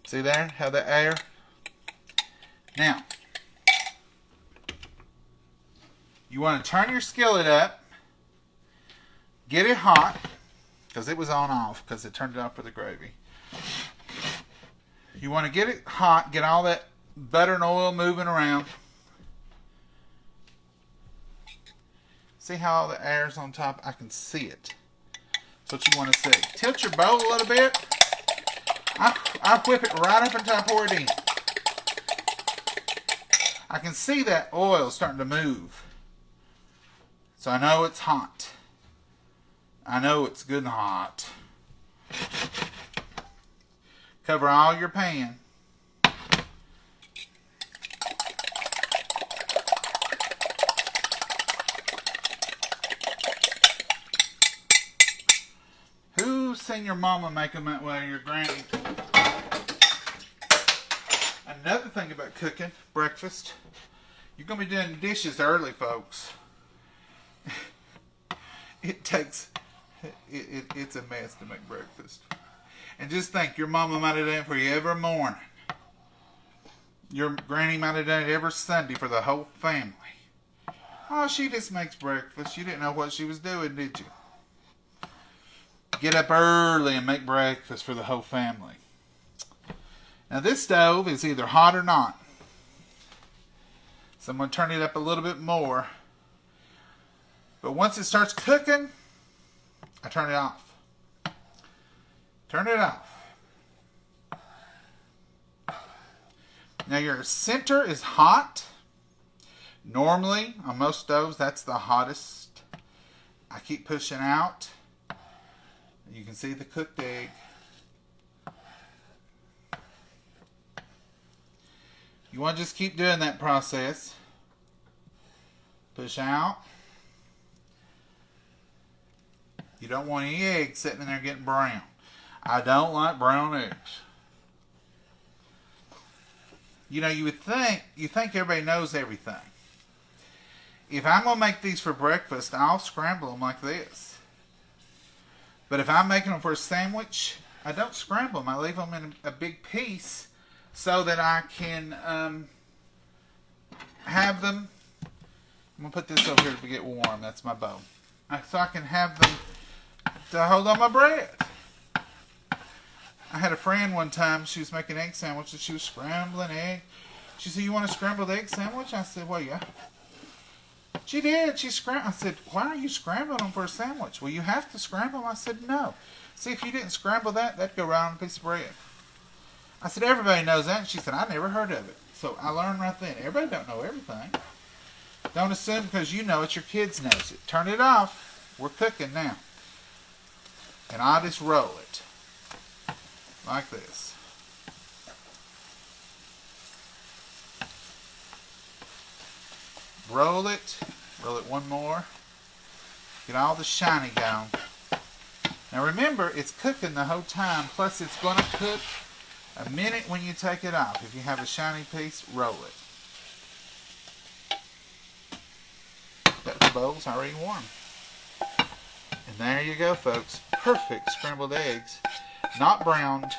See there? How the air? Now, you want to turn your skillet up. Get it hot. Because it was on off. Because it turned it off for the gravy. You want to get it hot. Get all that butter and oil moving around. See how all the air's on top? I can see it. That's what you want to see. Tilt your bowl a little bit. I whip it right up until I pour it in. I can see that oil starting to move. So I know it's hot. I know it's good and hot. Cover all your pan. Who's seen your mama make them that way, your granny? Another thing about cooking breakfast, you're going to be doing dishes early, folks. It's a mess to make breakfast. And just think, your mama might have done it for you every morning. Your granny might have done it every Sunday for the whole family. Oh, she just makes breakfast. You didn't know what she was doing, did you? Get up early and make breakfast for the whole family. Now this stove is either hot or not. So I'm going to turn it up a little bit more. But once it starts cooking, I turn it off. Turn it off. Now your center is hot. Normally, on most stoves, that's the hottest. I keep pushing out. You can see the cooked egg. You want to just keep doing that process. Push out. You don't want any eggs sitting in there getting brown. I don't like brown eggs. You know, you think everybody knows everything. If I'm going to make these for breakfast, I'll scramble them like this. But if I'm making them for a sandwich, I don't scramble them. I leave them in a big piece so that I can have them. I'm going to put this over here to get warm. That's my bowl. So I can have them to hold on my bread. I had a friend one time, she was making egg sandwiches. She was scrambling egg. She said, "You want a scrambled egg sandwich?" I said, "Well, yeah." She did. She scrambled. I said, "Why are you scrambling them for a sandwich?" "Well, you have to scramble them." I said, "No. See, if you didn't scramble that, that'd go right on a piece of bread." I said, "Everybody knows that." And she said, "I never heard of it." So I learned right then. Everybody don't know everything. Don't assume because you know it, your kids knows it. Turn it off. We're cooking now. And I just roll it. Like this. Roll it. Roll it one more. Get all the shiny gone. Now remember, it's cooking the whole time. Plus it's going to cook a minute when you take it off. If you have a shiny piece, roll it. Got the bowls already warm. And there you go, folks. Perfect scrambled eggs. Not browned.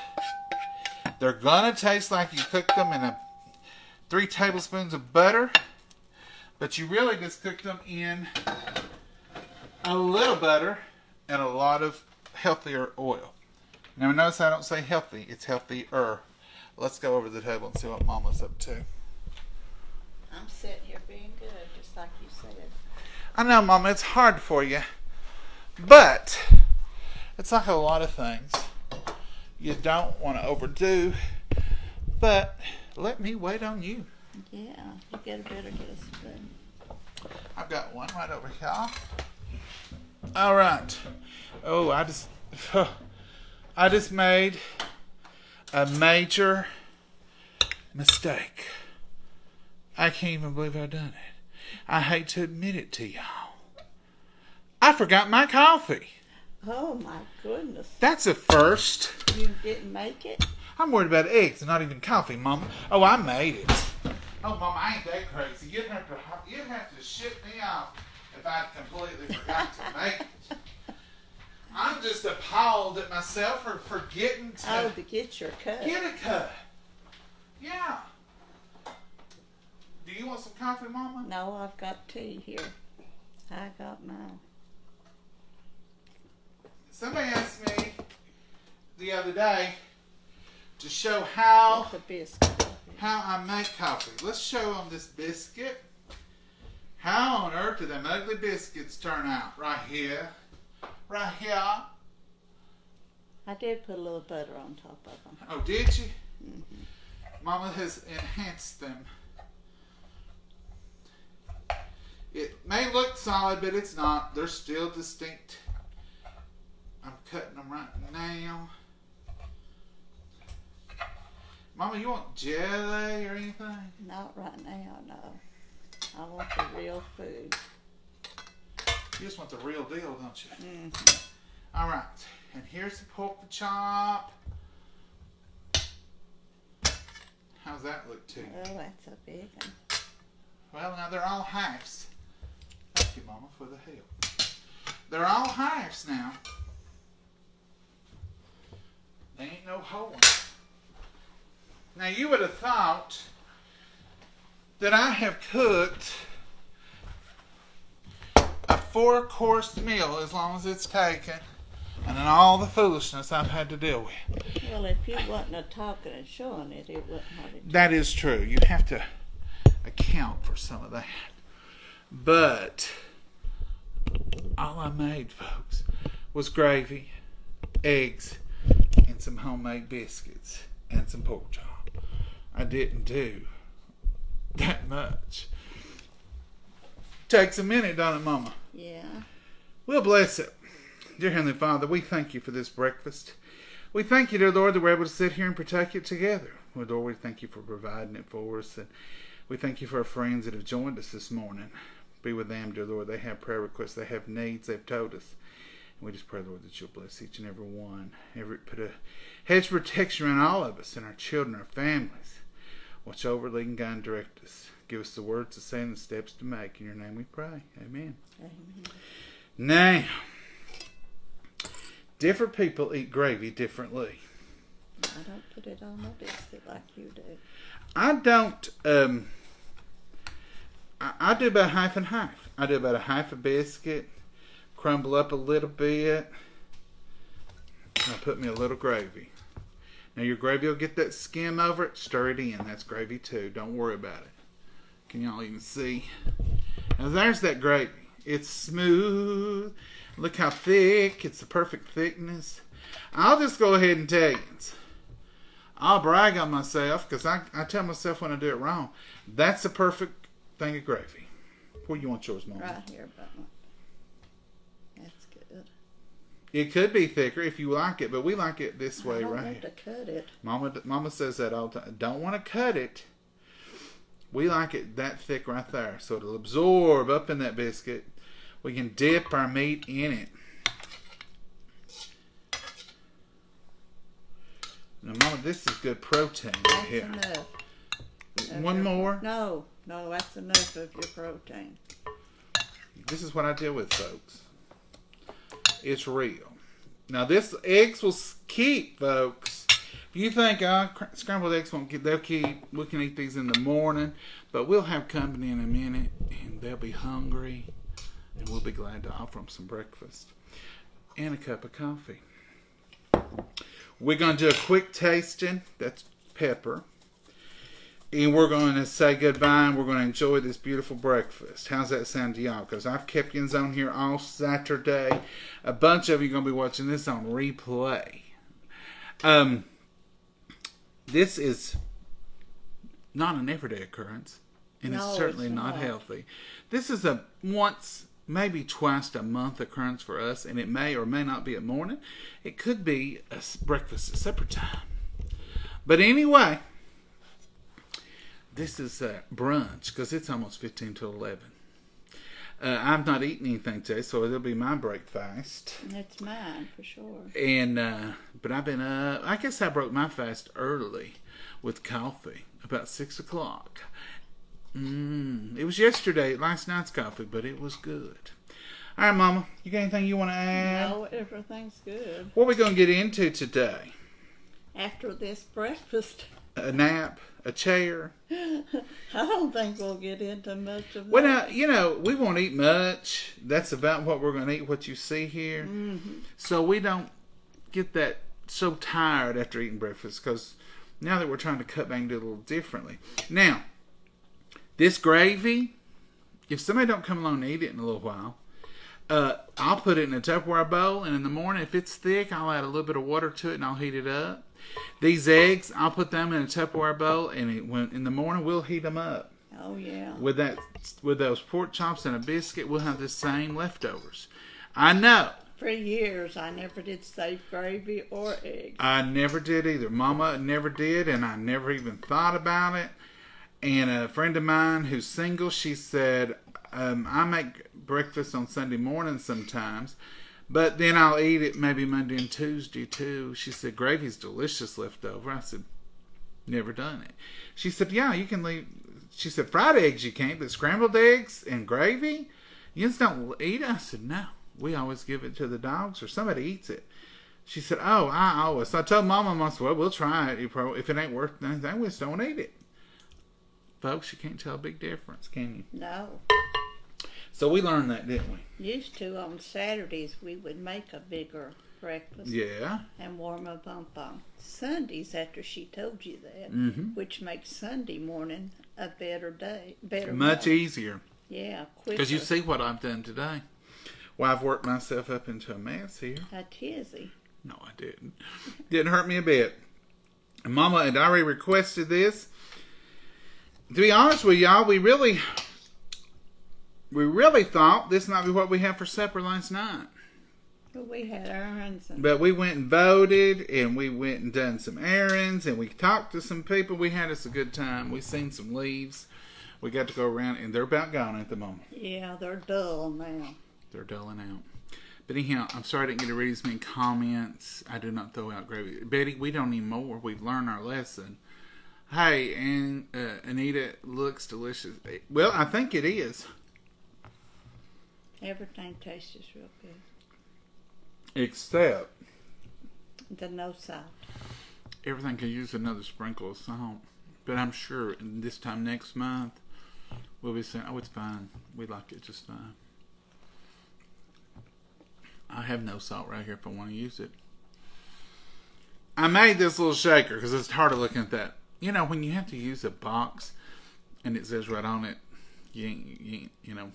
They're going to taste like you cooked them in 3 tablespoons of butter. But you really just cooked them in a little butter and a lot of healthier oil. Now notice I don't say healthy. It's healthier. Let's go over to the table and see what Mama's up to. I'm sitting here being good, just like you said. I know, Mama, it's hard for you. But it's like a lot of things. You don't want to overdo. But let me wait on you. Yeah, you better get a spoon. I've got one right over here. All right. Oh, I just made a major mistake. I can't even believe I've done it. I hate to admit it to y'all. I forgot my coffee. Oh my goodness. That's a first. You didn't make it? I'm worried about eggs and not even coffee, Mama. Oh, I made it. Oh, Mama, I ain't that crazy. You'd have to ship me off if I'd completely forgot to make it. I'm just appalled at myself for forgetting to get your cup. Get a cup. Yeah. Do you want some coffee, Mama? No, I've got tea here. I got mine. Somebody asked me the other day to show how I make coffee. Let's show them this biscuit. How on earth do them ugly biscuits turn out? Right here. Right here. I did put a little butter on top of them. Oh, did you? Mm-hmm. Mama has enhanced them. It may look solid, but it's not. They're still distinct now. Mama, you want jelly or anything? Not right now, no. I want the real food. You just want the real deal, don't you? Mm-hmm. All right. And here's the pork chop. How's that look to you? Oh, that's a big one. Well, now they're all halves. Thank you, Mama, for the help. They're all halves now. They ain't no whole ones. Now, you would have thought that I have cooked a 4-course meal as long as it's taken, and then all the foolishness I've had to deal with. Well, if you wasn't talking and showing it, it wouldn't have it. That is true. You have to account for some of that. But all I made, folks, was gravy, eggs, and some homemade biscuits, and some pork chop. I didn't do that much. Takes a minute, don't it, Mama? Yeah. Well, bless it. Dear Heavenly Father, we thank you for this breakfast. We thank you, dear Lord, that we're able to sit here and partake it together. Well, Lord, we thank you for providing it for us. And we thank you for our friends that have joined us this morning. Be with them, dear Lord. They have prayer requests. They have needs. They've told us. And we just pray, Lord, that you'll bless each and every one. Put a hedge of protection around all of us and our children, our families. Watch over, lead, and guide, and direct us. Give us the words to say and the steps to make. In your name we pray. Amen. Amen. Now, different people eat gravy differently. I don't put it on my biscuit like you do. I don't, I do about half and half. I do about a half a biscuit, crumble up a little bit, and I put me a little gravy. Now your gravy will get that skim over it, stir it in. That's gravy too. Don't worry about it. Can y'all even see? Now there's that gravy. It's smooth. Look how thick. It's the perfect thickness. I'll just go ahead and tell you. I'll brag on myself because I tell myself when I do it wrong. That's the perfect thing of gravy. Where you want yours, Mama? Right here, Bubba. That's good. It could be thicker if you like it, but we like it this way I don't right want here. to cut it. Mama says that all the time. Don't want to cut it. We like it that thick right there, so it'll absorb up in that biscuit. We can dip our meat in it. Now, Mama, this is good protein right That's here. enough. One more. No, that's enough of your protein. This is what I deal with, folks. It's real. Now, this eggs will keep, folks. If you think scrambled eggs won't keep, they'll keep. We can eat these in the morning, but we'll have company in a minute, and they'll be hungry, and we'll be glad to offer them some breakfast and a cup of coffee. We're going to do a quick tasting. That's pepper. And we're going to say goodbye, and we're going to enjoy this beautiful breakfast. How's that sound to y'all? Because I've kept you on here all Saturday. A bunch of you are going to be watching this on replay. This is not an everyday occurrence, and No, it's certainly it's not not. healthy. This is a once, maybe twice a month occurrence for us, and it may or may not be at morning. It could be a breakfast at supper time. But anyway, this is brunch because it's almost 15 to 11. I've not eaten anything today, so it'll be my breakfast. It's mine for sure. And but I've been I guess I broke my fast early with coffee about 6 o'clock. It was last night's coffee, but it was good. All right, Mama, you got anything you want to add? No, everything's good. What are we going to get into today? After this breakfast, A nap, a chair. I don't think we'll get into much of that. Well, now, we won't eat much. That's about what we're going to eat, what you see here. Mm-hmm. So we don't get that so tired after eating breakfast because now that we're trying to cut back and do it a little differently. Now, this gravy, if somebody don't come along and eat it in a little while, I'll put it in a Tupperware bowl, and in the morning, if it's thick, I'll add a little bit of water to it and I'll heat it up. These eggs, I'll put them in a Tupperware bowl, and in the morning, we'll heat them up. Oh, yeah. With those pork chops and a biscuit, we'll have the same leftovers. I know For years, I never did save gravy or eggs. I never did either. Mama never did, and I never even thought about it. And a friend of mine who's single, she said, I make breakfast on Sunday morning sometimes, but then I'll eat it maybe Monday and Tuesday too. She said, gravy's delicious left over. I said, never done it. She said, yeah, you can leave. She said, fried eggs you can't, but scrambled eggs and gravy, you just don't eat it. I said, no. We always give it to the dogs or somebody eats it. She said, oh, I always. So I told Mama, I said, well, we'll try it. If it ain't worth anything, we just don't eat it. Folks, you can't tell a big difference, can you? No. So we learned that, didn't we? Used to on Saturdays, we would make a bigger breakfast. Yeah. And warm a bump on Sundays after she told you that, which makes Sunday morning a better day. Much easier. Yeah, quicker. Because you see what I've done today. Well, I've worked myself up into a mess here. A tizzy. No, I didn't. Didn't hurt me a bit. And Mama had already requested this. To be honest with y'all, we really thought this might be what we had for supper last night. But we had errands. But we went and voted, and we went and done some errands, and we talked to some people. We had us a good time. We seen some leaves. We got to go around, and they're about gone at the moment. Yeah, they're dull now. They're dulling out. But anyhow, I'm sorry I didn't get to read as many comments. I do not throw out gravy. Betty, we don't need more. We've learned our lesson. Hey, and Anita, looks delicious. Well, I think it is. Everything tastes real good. Except The no salt. everything could use another sprinkle of salt. But I'm sure this time next month, we'll be saying, oh, it's fine. We like it just fine. I have no salt right here if I want to use it. I made this little shaker because it's harder looking at that. You know, when you have to use a box and it says right on it, you know,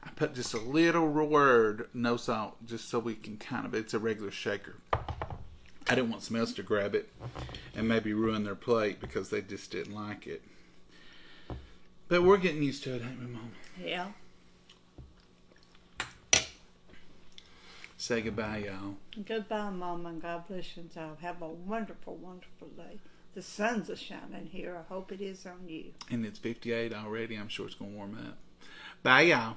I put just a little word, no salt, just so we can it's a regular shaker. I didn't want somebody else to grab it and maybe ruin their plate because they just didn't like it. But we're getting used to it, ain't we, Mom? Yeah. Say goodbye, y'all. Goodbye, Mom, and God bless you all. Have a wonderful, wonderful day. The sun's shining here. I hope it is on you. And it's 58 already. I'm sure it's going to warm up. Bye, y'all.